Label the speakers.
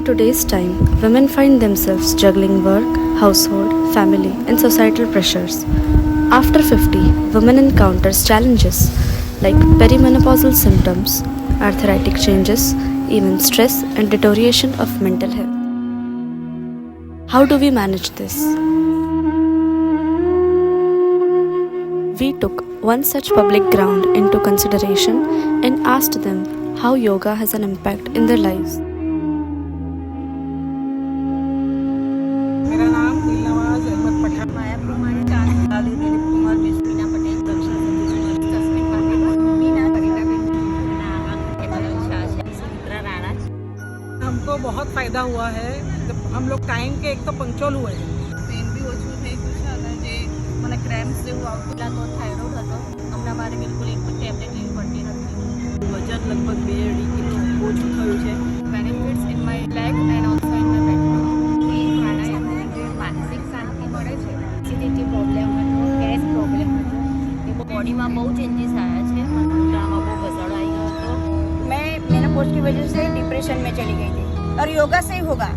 Speaker 1: today's time, women find themselves juggling work, household, family, and societal pressures. After 50, women encounters challenges like perimenopausal symptoms, arthritic changes, even stress and deterioration of mental health. How do we manage this? We took one such public ground into consideration and asked them how yoga has an impact in their lives.
Speaker 2: मेरा नाम दिलनवाज अहमद पठान
Speaker 3: माया प्रमाणे काली दिलीप कुमार मीना पटेल दक्षिण तस्मिन माध्यम मीना सुमित्रा राणा।
Speaker 2: हमको बहुत फ़ायदा हुआ है जब हम लोग टाइम के एक तो पंक्चुअल हुए हैं।
Speaker 3: પેન બી ઓછું થઈ ગયું છે અને જે મને ક્રેમ્પ્સ જેવું આવતું તો થાઇરોઇડ હતો હમણાં મારે બિલકુલ એક પણ ટેબ્લેટ લેવી પડતી નથી વજન લગભગ 2.5 કિલો ઓછું થયું છે benefits in my leg and also in my back એ પ્રાણાયામની જે માનસિક શાંતિ મળે છે એસિડિટી પ્રોબ્લેમ હતો ગેસ પ્રોબ્લેમ હતો એ બોડીમાં બહુ ચેન્જીસ આવ્યા છે મૂત્રામાં બહુ ઘસાડો આવી ગયો હતો मैं मेनोपॉज की वजह से डिप्रेशन में चली गई थी और योगा से ही होगा